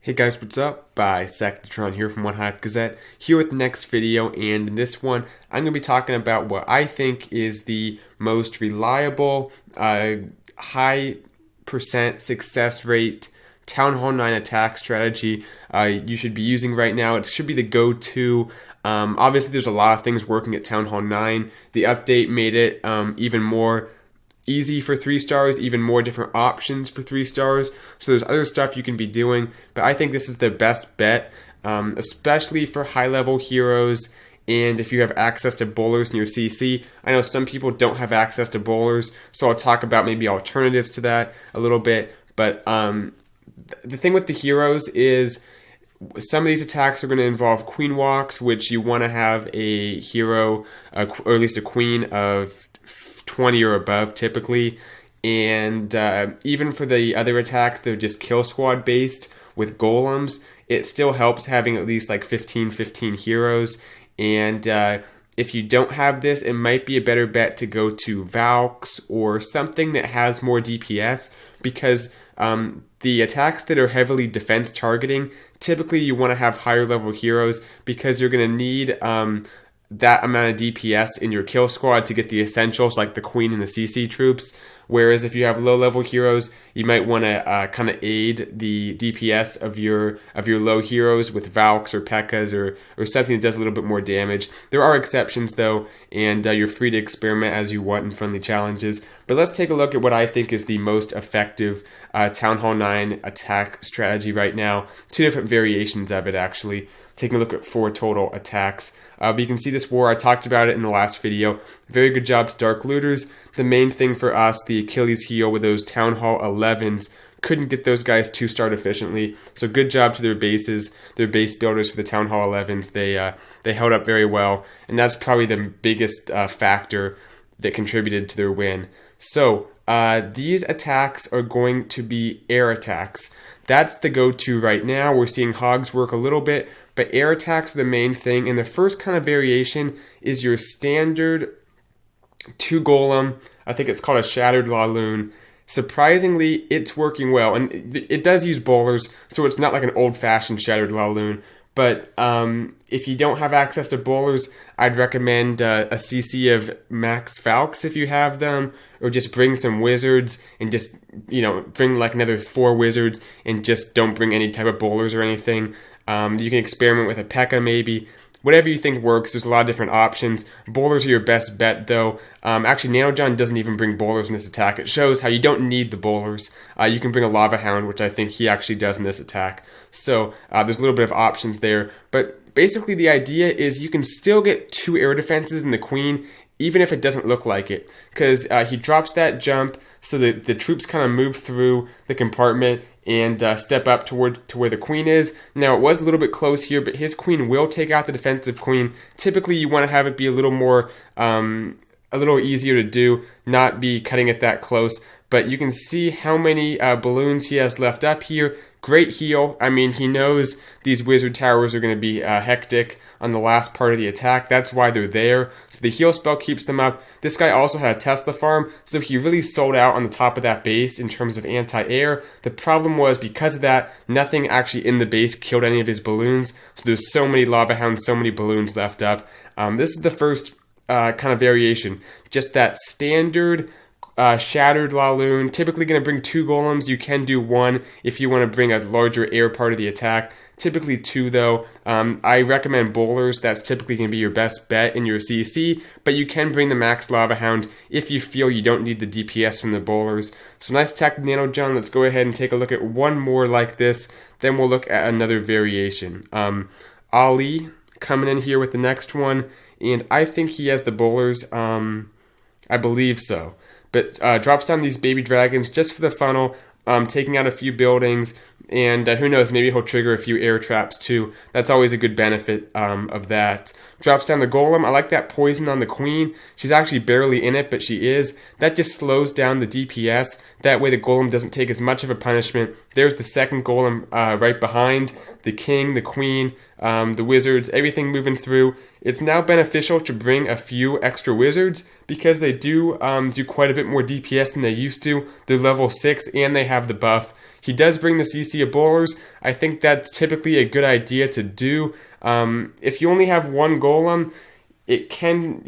Hey guys, what's up? Sectatron here from One Hive Gazette, here with the next video, and in this one, I'm going to be talking about what I think is the most reliable, high percent success rate Townhall 9 attack strategy you should be using right now. It should be the go-to. Obviously, there's a lot of things working at Townhall 9. The update made it even more easy for 3 stars, even more different options for 3 stars. So there's other stuff you can be doing, but I think this is the best bet, especially for high level heroes. And if you have access to bowlers in your CC, I know some people don't have access to bowlers, so I'll talk about maybe alternatives to that a little bit. But the thing with the heroes is some of these attacks are going to involve queen walks, which you want to have a hero, or at least a queen of 20 or above typically, and even for the other attacks, they're just kill squad based with golems. It still helps having at least like 15 heroes, and if you don't have this, it might be a better bet to go to Valks or something that has more DPS, because the attacks that are heavily defense targeting, typically you want to have higher level heroes, because you're going to need that amount of DPS in your kill squad to get the essentials like the queen and the CC troops. Whereas if you have low level heroes, you might want to kind of aid the DPS of your low heroes with Valks or P.E.K.K.A.s or something that does a little bit more damage. There are exceptions though, and you're free to experiment as you want in friendly challenges. But let's take a look at what I think is the most effective Townhall 9 attack strategy right now. 2 different variations of it actually. Taking a look at 4 total attacks. But you can see this war, I talked about it in the last video. Very good job to Dark Looters. The main thing for us, the Achilles heel with those Town Hall 11s, couldn't get those guys 2-starred efficiently. So good job to their bases, their base builders for the Town Hall 11s. They held up very well, and that's probably the biggest factor that contributed to their win. So these attacks are going to be air attacks. That's the go-to right now. We're seeing hogs work a little bit, but air attacks are the main thing. And the first kind of variation is your standard 2 golem. I think it's called a shattered laloon. Surprisingly, it's working well, and it does use bowlers, so it's not like an old-fashioned shattered laloon. But if you don't have access to bowlers, I'd recommend a CC of max Valks if you have them, or just bring some wizards and just, bring like another 4 wizards and just don't bring any type of bowlers or anything. You can experiment with a P.E.K.K.A. maybe. Whatever you think works, there's a lot of different options. Bowlers are your best bet though. Actually, Nanojohn doesn't even bring bowlers in this attack. It shows how you don't need the bowlers. You can bring a lava hound, which I think he actually does in this attack. So there's a little bit of options there. But basically the idea is you can still get 2 air defenses in the queen, even if it doesn't look like it. Because he drops that jump so that the troops kind of move through the compartment and step up to where the queen is. Now, it was a little bit close here, but his queen will take out the defensive queen. Typically, you want to have it be a little more, a little easier to do, not be cutting it that close. But you can see how many balloons he has left up here. Great heal. I mean, he knows these wizard towers are going to be hectic on the last part of the attack. That's why they're there. So the heal spell keeps them up. This guy also had a Tesla farm, so he really sold out on the top of that base in terms of anti-air. The problem was, because of that, nothing actually in the base killed any of his balloons. So there's so many lava hounds, so many balloons left up. This is the first kind of variation. Just that standard shattered laloon, typically going to bring 2 golems. You can do 1 if you want to bring a larger air part of the attack. Typically 2 though. I recommend bowlers. That's typically going to be your best bet in your CC, but you can bring the max lava hound if you feel you don't need the DPS from the bowlers. So nice attack with Nanojohn. Let's go ahead and take a look at one more like this, then we'll look at another variation. Ali coming in here with the next one, and I think he has the bowlers. I believe so. But drops down these baby dragons just for the funnel, taking out a few buildings, and who knows, maybe he'll trigger a few air traps too. That's always a good benefit of that. Drops down the golem. I like that poison on the queen. She's actually barely in it, but she is. That just slows down the DPS. That way the golem doesn't take as much of a punishment. There's the second golem right behind. The king, the queen, the wizards, everything moving through. It's now beneficial to bring a few extra wizards because they do quite a bit more DPS than they used to. They're level 6 and they have the buff. He does bring the CC of bowlers. I think that's typically a good idea to do. If you only have one golem, it can,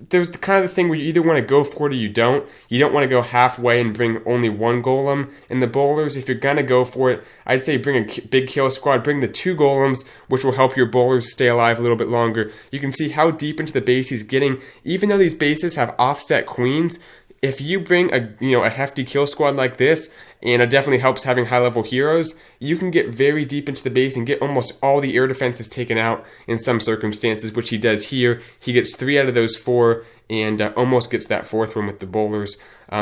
there's the kind of thing where you either want to go for it or you don't. You don't want to go halfway and bring only one golem in the bowlers. If you're going to go for it, I'd say bring a big kill squad. Bring the 2 golems, which will help your bowlers stay alive a little bit longer. You can see how deep into the base he's getting. Even though these bases have offset queens, if you bring a hefty kill squad like this, and it definitely helps having high-level heroes, you can get very deep into the base and get almost all the air defenses taken out in some circumstances, which he does here. He gets 3 out of those 4 and almost gets that 4th one with the bowlers.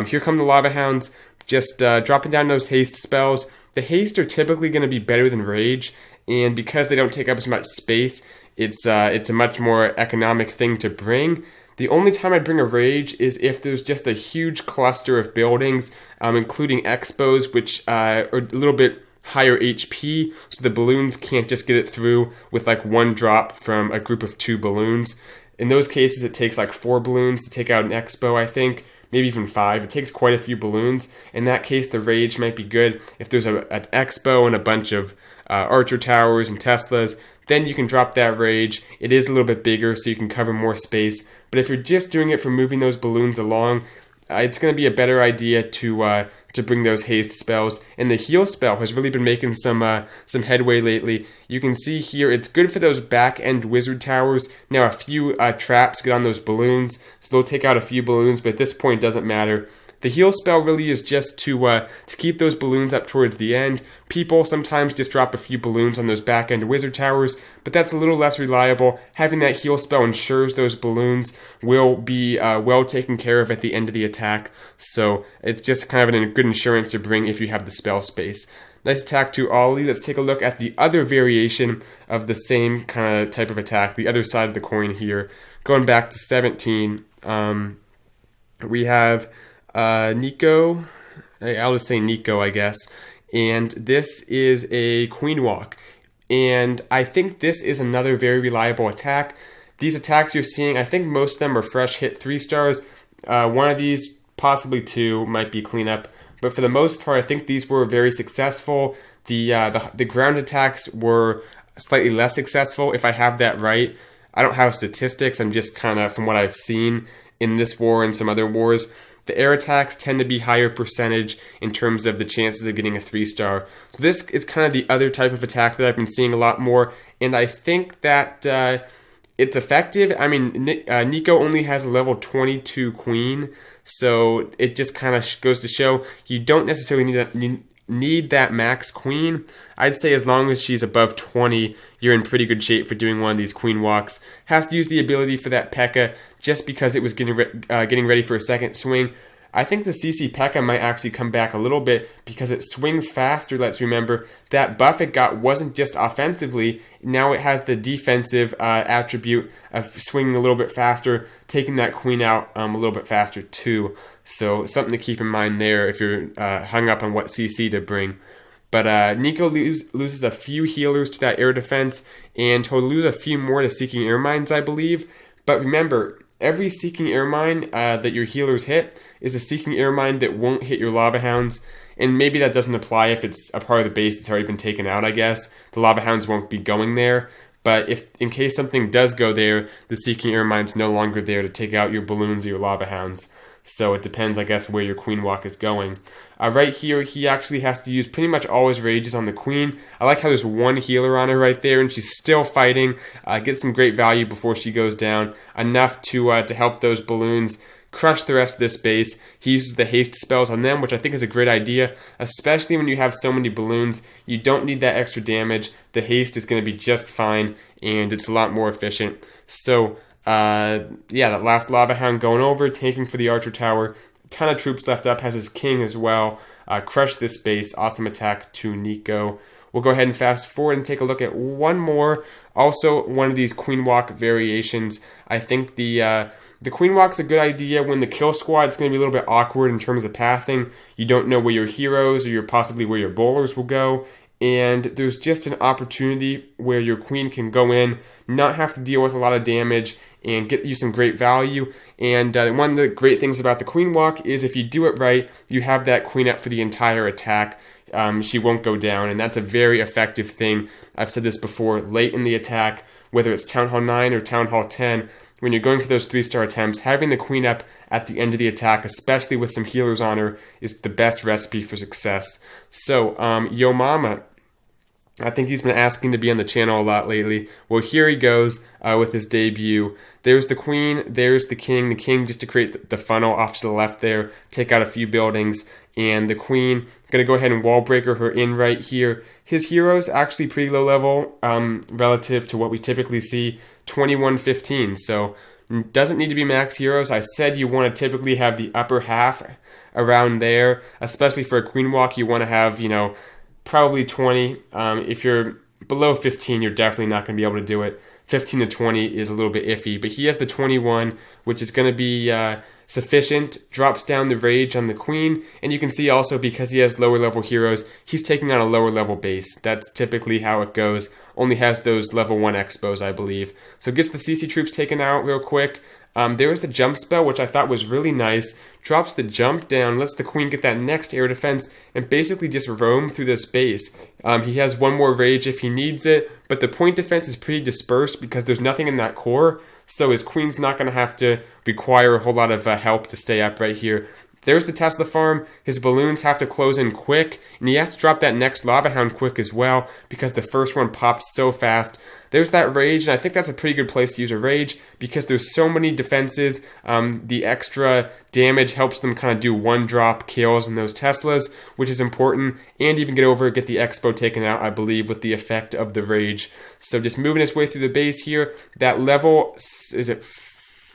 Here come the lava hounds, just dropping down those haste spells. The haste are typically going to be better than rage, and because they don't take up as much space, it's a much more economic thing to bring. The only time I'd bring a rage is if there's just a huge cluster of buildings, including expos, which are a little bit higher HP, so the balloons can't just get it through with like 1 drop from a group of 2 balloons. In those cases, it takes like 4 balloons to take out an expo, I think, maybe even 5. It takes quite a few balloons. In that case, the rage might be good. If there's an expo and a bunch of archer towers and Teslas, then you can drop that rage. It is a little bit bigger, so you can cover more space. But if you're just doing it for moving those balloons along, it's going to be a better idea to bring those haste spells. And the heal spell has really been making some headway lately. You can see here it's good for those back end wizard towers. Now a few traps get on those balloons, so they'll take out a few balloons, but at this point it doesn't matter. The heal spell really is just to keep those balloons up towards the end. People sometimes just drop a few balloons on those back-end wizard towers, but that's a little less reliable. Having that heal spell ensures those balloons will be well taken care of at the end of the attack, so it's just kind of a good insurance to bring if you have the spell space. Nice attack to Ollie. Let's take a look at the other variation of the same kind of type of attack, the other side of the coin here. Going back to 17, we have Nico, I'll just say Nico, I guess, and this is a queen walk, and I think this is another very reliable attack. These attacks you're seeing, I think most of them are fresh hit 3 stars. One of these, possibly 2, might be cleanup, but for the most part, I think these were very successful. The ground attacks were slightly less successful, if I have that right. I don't have statistics, I'm just kind of from what I've seen in this war and some other wars. The air attacks tend to be higher percentage in terms of the chances of getting a 3-star. So this is kind of the other type of attack that I've been seeing a lot more, and I think that it's effective. I mean, Nico only has a level 22 queen, so it just kind of goes to show you don't necessarily need that max queen. I'd say as long as she's above 20, you're in pretty good shape for doing one of these queen walks. Has to use the ability for that P.E.K.K.A. just because it was getting ready for a second swing. I think the CC P.E.K.K.A. might actually come back a little bit because it swings faster. Let's remember that buff it got wasn't just offensively. Now it has the defensive attribute of swinging a little bit faster, taking that queen out a little bit faster too. So something to keep in mind there if you're hung up on what CC to bring. But Nico loses a few healers to that air defense, and he'll lose a few more to Seeking Air Mines, I believe. But remember, every Seeking Air Mine that your healers hit is a Seeking Air Mine that won't hit your Lava Hounds. And maybe that doesn't apply if it's a part of the base that's already been taken out, I guess. The Lava Hounds won't be going there. But if in case something does go there, the Seeking Air Mine's no longer there to take out your balloons or your Lava Hounds. So it depends, I guess, where your queen walk is going. Right here, he actually has to use pretty much all his rages on the queen. I like how there's one healer on her right there, and she's still fighting. Gets some great value before she goes down. Enough to help those balloons crush the rest of this base. He uses the haste spells on them, which I think is a great idea, especially when you have so many balloons. You don't need that extra damage. The haste is going to be just fine, and it's a lot more efficient. So yeah, that last Lava Hound going over, taking for the Archer Tower. A ton of troops left up, has his king as well. Crush this base, awesome attack to Nico. We'll go ahead and fast forward and take a look at one more. Also, one of these Queen Walk variations. I think the Queen Walk's a good idea when the kill squad's going to be a little bit awkward in terms of pathing. You don't know where your heroes or possibly where your bowlers will go. And there's just an opportunity where your queen can go in, not have to deal with a lot of damage, and get you some great value. And one of the great things about the queen walk is if you do it right, you have that queen up for the entire attack. she won't go down, and that's a very effective thing. I've said this before, late in the attack, whether it's Town Hall 9 or Town Hall 10, when you're going for those 3-star attempts, having the queen up at the end of the attack, especially with some healers on her, is the best recipe for success. So, Yo Mama, I think he's been asking to be on the channel a lot lately. Well, here he goes with his debut. There's the queen, there's the king. The king just to create the funnel off to the left there, take out a few buildings. And the queen, going to go ahead and wall breaker her in right here. His hero's actually pretty low level relative to what we typically see, 2115. So doesn't need to be max heroes. I said you want to typically have the upper half around there, especially for a queen walk. You want to have, you know, probably 20. If you're below 15, you're definitely not going to be able to do it. 15 to 20 is a little bit iffy, but he has the 21, which is going to be sufficient. Drops down the rage on the queen, and you can see also because he has lower level heroes, he's taking on a lower level base. That's typically how it goes. Only has those level 1 expos, I believe. So gets the CC troops taken out real quick. There was the jump spell, which I thought was really nice. Drops the jump down, lets the queen get that next air defense, and basically just roam through this base. He has one more rage if he needs it, but the point defense is pretty dispersed because there's nothing in that core, so his queen's not going to have to require a whole lot of help to stay up right here. There's the Tesla farm. His balloons have to close in quick, and he has to drop that next lava hound quick as well because the first one pops so fast. There's that rage, and I think that's a pretty good place to use a rage because there's so many defenses. The extra damage helps them kind of do one-drop kills in those Teslas, which is important, and even get the expo taken out, I believe, with the effect of the rage. So just moving his way through the base here. That level,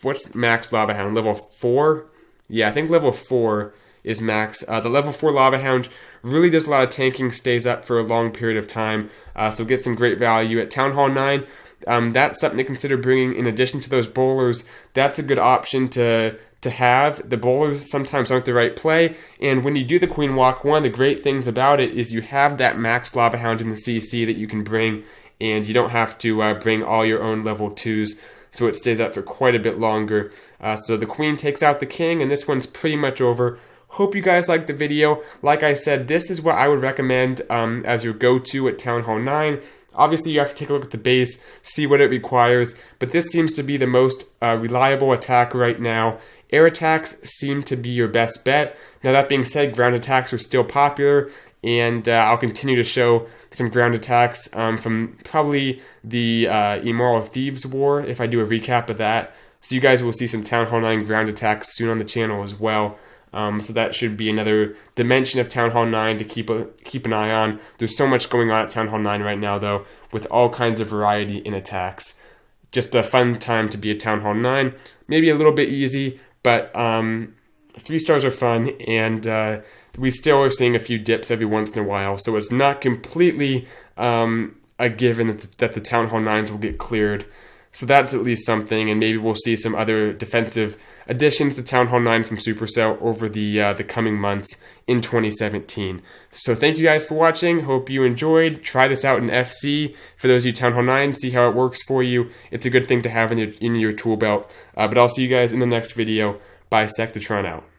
what's max lava hound? Level 4? Yeah, I think level 4 is max. The level 4 lava hound really does a lot of tanking, stays up for a long period of time, so get some great value. At Town Hall 9, that's something to consider bringing in addition to those bowlers. That's a good option to have. The bowlers sometimes aren't the right play, and when you do the queen walk, one of the great things about it is you have that max lava hound in the CC that you can bring, and you don't have to bring all your own level 2s, so it stays up for quite a bit longer. So the queen takes out the king, and this one's pretty much over. Hope you guys liked the video. Like I said, this is what I would recommend as your go-to at Town Hall 9. Obviously, you have to take a look at the base, see what it requires, but this seems to be the most reliable attack right now. Air attacks seem to be your best bet. Now, that being said, ground attacks are still popular, and I'll continue to show some ground attacks from probably the Immoral Thieves War, if I do a recap of that. So you guys will see some Town Hall 9 ground attacks soon on the channel as well. So that should be another dimension of Town Hall 9 to keep an eye on. There's so much going on at Town Hall 9 right now, though, with all kinds of variety in attacks. Just a fun time to be at Town Hall 9. Maybe a little bit easy, but 3 stars are fun, and we still are seeing a few dips every once in a while. So it's not completely a given that the Town Hall 9s will get cleared. So that's at least something, and maybe we'll see some other defensive additions to Town Hall 9 from Supercell over the coming months in 2017. So thank you guys for watching. Hope you enjoyed. Try this out in FC for those of you Town Hall 9. See how it works for you. It's a good thing to have in your tool belt. But I'll see you guys in the next video. Bye, Sectatron out.